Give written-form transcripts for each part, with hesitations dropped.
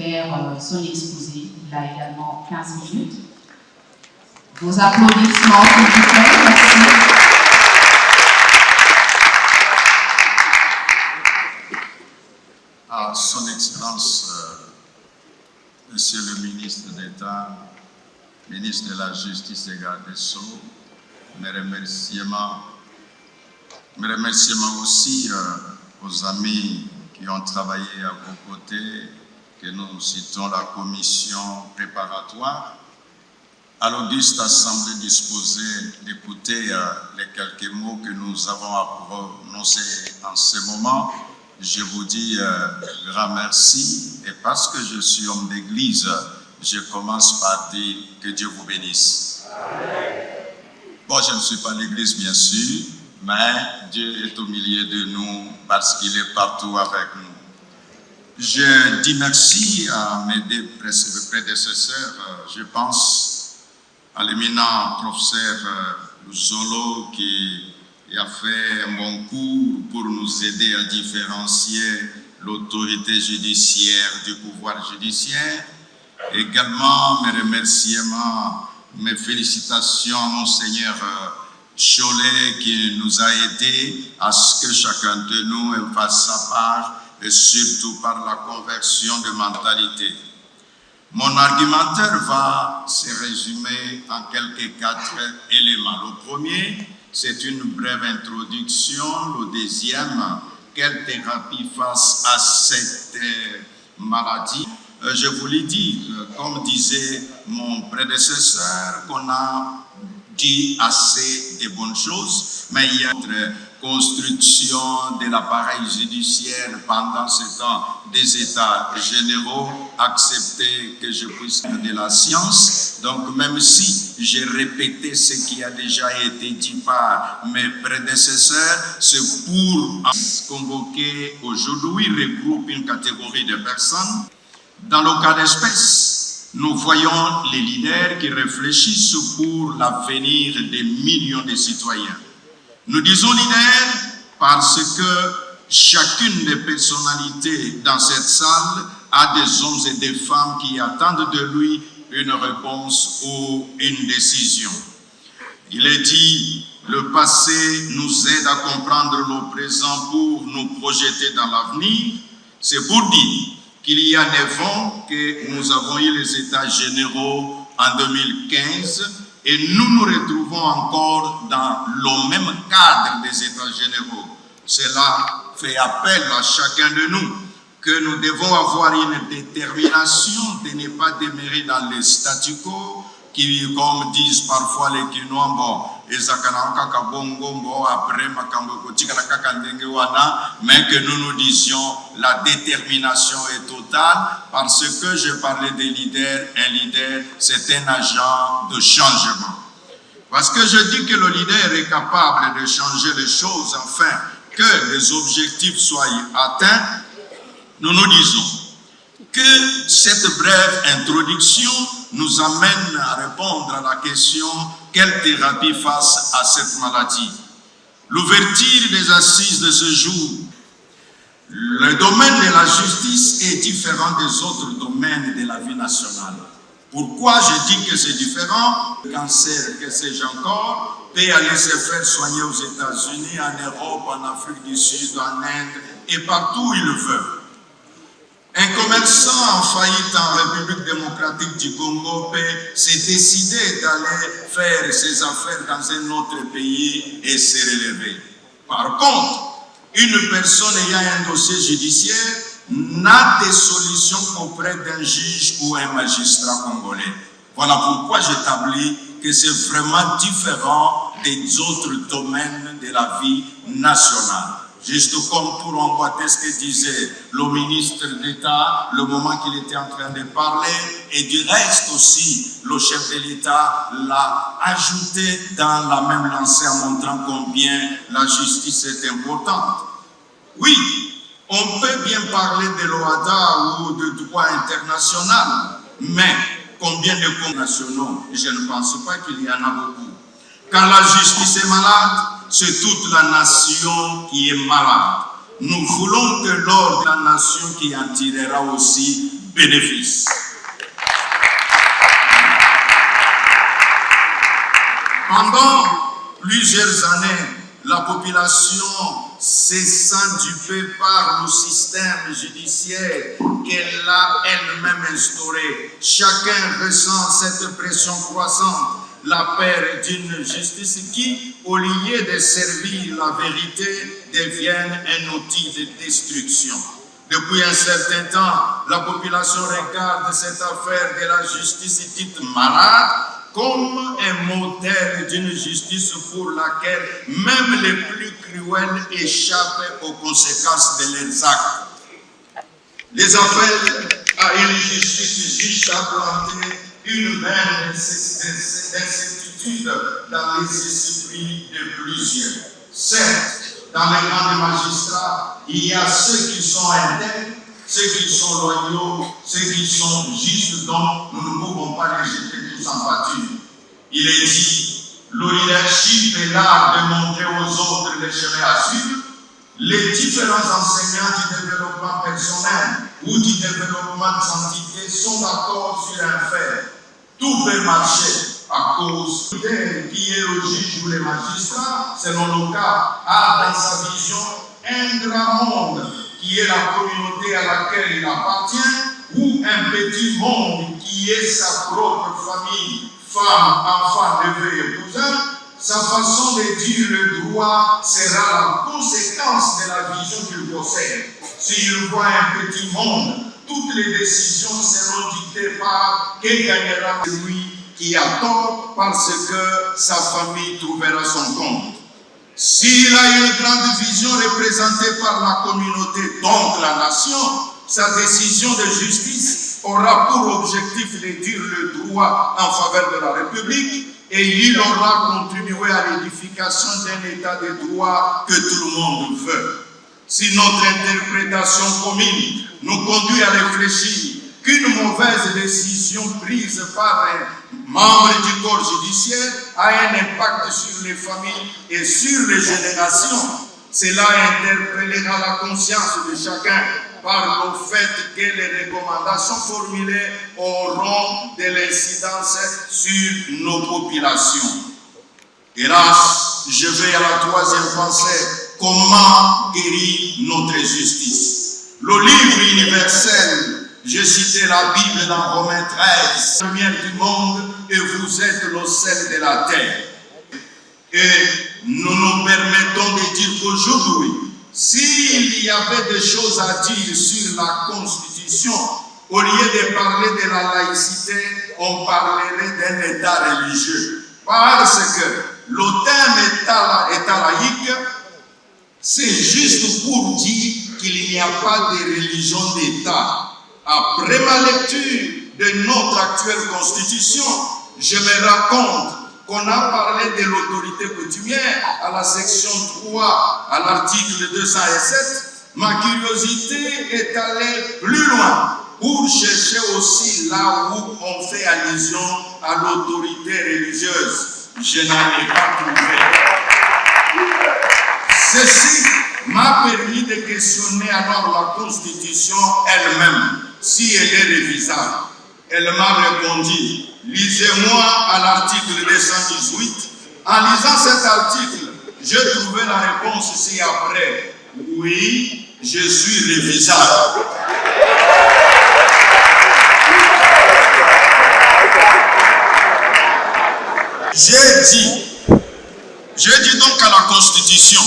faire son exposé. Il a également 15 minutes. Vos applaudissements, s'il vous plaît. Merci. À Son Excellence, Monsieur le ministre d'État, ministre de la Justice et garde des Sceaux, mes remerciements aussi aux amis qui ont travaillé à vos côtés, que nous citons la commission préparatoire, à l'auguste assemblée disposée d'écouter les quelques mots que nous avons à prononcer en ce moment. Je vous dis grand merci, et parce que je suis homme d'église, je commence par dire que Dieu vous bénisse. Bon, je ne suis pas l'église bien sûr, mais Dieu est au milieu de nous parce qu'il est partout avec nous. Je dis merci à mes deux prédécesseurs, je pense à l'éminent professeur Zolo qui a fait un bon cours pour nous aider à différencier l'autorité judiciaire du pouvoir judiciaire. Également, mes remerciements, mes félicitations à Monseigneur Cholet qui nous a aidés à ce que chacun de nous fasse sa part et surtout par la conversion de mentalité. Mon argumentaire va se résumer en quelques 4 éléments. Le premier, c'est une brève introduction. Le deuxième, quelle thérapie face à cette maladie. Je vous l'ai dit, comme disait mon prédécesseur, qu'on a dit assez de bonnes choses, mais il y a une construction de l'appareil judiciaire pendant ce temps des États généraux, accepter que je puisse faire de la science. Donc même si j'ai répété ce qui a déjà été dit par mes prédécesseurs, c'est pour convoquer aujourd'hui, regroupe une catégorie de personnes. Dans le cas d'espèce, nous voyons les leaders qui réfléchissent pour l'avenir des millions de citoyens. Nous disons leaders parce que chacune des personnalités dans cette salle a des hommes et des femmes qui attendent de lui une réponse ou une décision. Il est dit, le passé nous aide à comprendre le présent pour nous projeter dans l'avenir. C'est pour dire qu'il y a 9 ans que nous avons eu les États généraux en 2015 et nous nous retrouvons encore dans le même cadre des États généraux. Cela fait appel à chacun de nous que nous devons avoir une détermination de ne pas demeurer dans les statu quo qui, comme disent parfois les Kinois, mais que nous nous disions la détermination est totale parce que je parlais des leaders. Un leader, c'est un agent de changement. Parce que je dis que le leader est capable de changer les choses afin que les objectifs soient atteints. Nous nous disons que cette brève introduction nous amène à répondre à la question quelle thérapie face à cette maladie. L'ouverture des assises de ce jour, le domaine de la justice est différent des autres domaines de la vie nationale. Pourquoi je dis que c'est différent? Le cancer, que sais-je encore, peut aller se faire soigner aux États-Unis, en Europe, en Afrique du Sud, en Inde et partout où il le veut. Un commerçant en faillite en République démocratique du Congo peut se décider d'aller faire ses affaires dans un autre pays et se relever. Par contre, une personne ayant un dossier judiciaire n'a de solution auprès d'un juge ou un magistrat congolais. Voilà pourquoi j'établis que c'est vraiment différent des autres domaines de la vie nationale. Juste comme pour emboîter ce que disait le ministre d'État, le moment qu'il était en train de parler, et du reste aussi, le chef de l'État l'a ajouté dans la même lancée en montrant combien la justice est importante. Oui, on peut bien parler de l'OADA ou de droit international, mais combien de comptes nationaux? Je ne pense pas qu'il y en a beaucoup. Quand la justice est malade, c'est toute la nation qui est malade. Nous voulons que l'ordre de la nation qui en tirera aussi bénéfice. Pendant plusieurs années, la population s'est dupée par le système judiciaire qu'elle a elle-même instauré. Chacun ressent cette pression croissante, la perte d'une justice qui, au lieu de servir la vérité, devient un outil de destruction. Depuis un certain temps, la population regarde cette affaire de la justice dite malade comme un modèle d'une justice pour laquelle même les plus cruels échappent aux conséquences de leurs actes. Les appels à une justice juste à planter une veine d'incertitude dans les esprits de plusieurs. Certes, dans les rangs des magistrats, il y a ceux qui sont intègres, ceux qui sont loyaux, ceux qui sont justes, dont nous ne pouvons pas les jeter tous en pâture. Il est dit, le leadership est l'art de montrer aux autres les chemins à suivre. Les différents enseignants du développement personnel ou du développement de l'entité sont d'accord sur un fait. Tout peut marcher à cause de qui est le juge ou les magistrats, selon le cas, a dans sa vision un grand monde qui est la communauté à laquelle il appartient, ou un petit monde qui est sa propre famille, femme, enfant, neveu et cousin. Sa façon de dire le droit sera la conséquence de la vision qu'il possède. S'il voit un petit monde, toutes les décisions seront dictées par qui gagnera celui qui a tort parce que sa famille trouvera son compte. S'il a une grande vision représentée par la communauté, donc la nation, sa décision de justice aura pour objectif de dire le droit en faveur de la République et il aura contribué à l'édification d'un état de droit que tout le monde veut. Si notre interprétation commune nous conduit à réfléchir qu'une mauvaise décision prise par un membre du corps judiciaire a un impact sur les familles et sur les générations, cela interpellera la conscience de chacun par le fait que les recommandations formulées auront de l'incidence sur nos populations. Hélas, je vais à la troisième pensée. Comment guérir notre justice? Le livre universel, j'ai cité la Bible dans Romains 13, la lumière du monde et vous êtes le sel de la terre. Et nous nous permettons de dire qu'aujourd'hui, s'il y avait des choses à dire sur la Constitution, au lieu de parler de la laïcité, on parlerait d'un État religieux. Parce que le terme État laïque, c'est juste pour dire qu'il n'y a pas de religion d'État. Après ma lecture de notre actuelle Constitution, je me rends compte qu'on a parlé de l'autorité coutumière à la section 3, à l'article 207. Ma curiosité est allée plus loin pour chercher aussi là où on fait allusion à l'autorité religieuse. Je n'en ai pas trouvé. Ceci m'a permis de questionner alors la Constitution elle-même, si elle est révisable. Elle m'a répondu, lisez-moi à l'article 218. En lisant cet article, j'ai trouvé la réponse ci-après. Oui, je suis révisable. J'ai dit donc à la Constitution,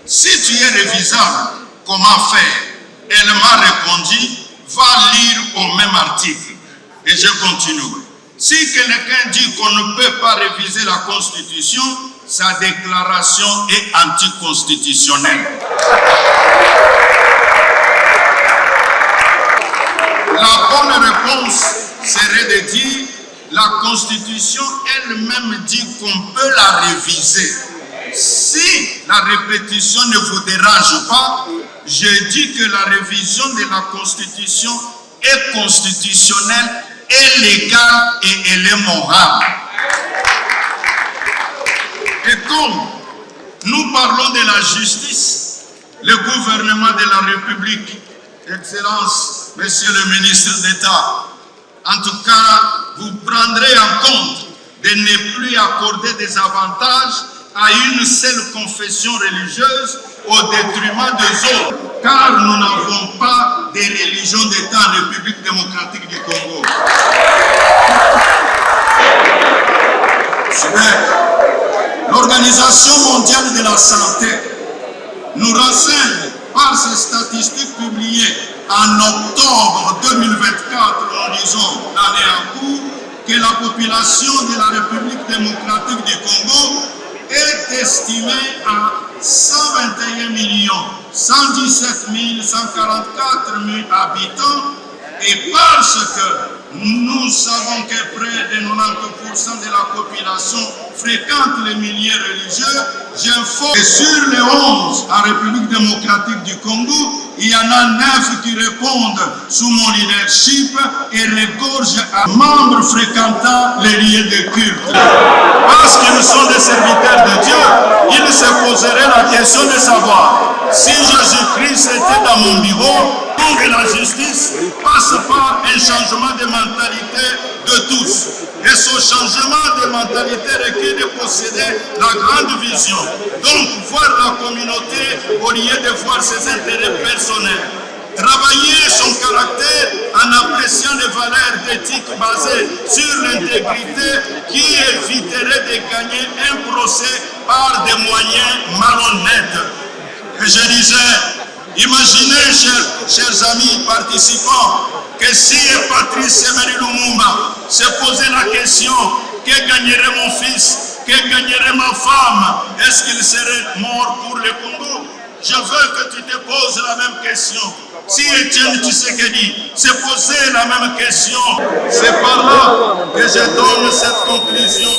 si tu es révisable, comment faire? Elle m'a répondu, va lire au même article. Et je continue. Si quelqu'un dit qu'on ne peut pas réviser la Constitution, sa déclaration est anticonstitutionnelle. La bonne réponse serait de dire la Constitution elle-même dit qu'on peut la réviser. Si la répétition ne vous dérange pas, je dis que la révision de la Constitution est constitutionnelle, est légale et elle est morale. Et comme nous parlons de la justice, le gouvernement de la République, Excellence Monsieur le ministre d'État, en tout cas, vous prendrez en compte de ne plus accorder des avantages à une seule confession religieuse au détriment des autres, car nous n'avons pas de religion d'État en République démocratique du Congo. L'Organisation mondiale de la santé nous renseigne par ses statistiques publiées en octobre 2024, en disant l'année en cours, que la population de la République démocratique du Congo est estimée à 121 117 144 000 habitants, et parce que nous savons que près de 90% de la population fréquente les milieux religieux, j'informe que sur les 11 en République démocratique du Congo, il y en a 9 qui répondent sous mon leadership et regorgent à membres fréquentant les lieux de culte. Parce qu'ils sont des serviteurs de Dieu, ils se poseraient la question de savoir si Jésus-Christ était dans mon bureau, pour que la justice passe par un changement de mentalité de tous. Et ce changement de mentalité requiert de posséder la grande vision. Donc, voir la communauté au lieu de voir ses intérêts personnels. Travailler son caractère en appréciant les valeurs d'éthique basées sur l'intégrité qui éviterait de gagner un procès par des moyens malhonnêtes. Et je disais, imaginez, chers amis participants, que si Patrice Emery Lumumba se posait la question, que gagnerait mon fils, que gagnerait ma femme, est-ce qu'il serait mort pour le Congo? Je veux que tu te poses la même question. Si Étienne Tshisekedi se posait la même question, c'est par là que je donne cette conclusion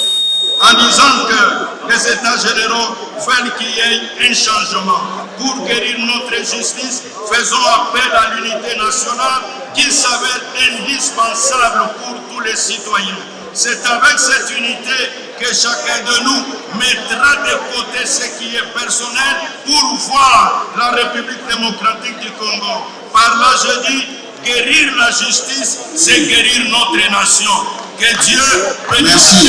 en disant que les États généraux veulent qu'il y ait un changement. Pour guérir notre justice, faisons appel à l'unité nationale qui s'avère indispensable pour tous les citoyens. C'est avec cette unité que chacun de nous mettra de côté ce qui est personnel pour voir la République démocratique du Congo. Par là, je dis, guérir la justice, c'est guérir notre nation. Que Dieu bénisse.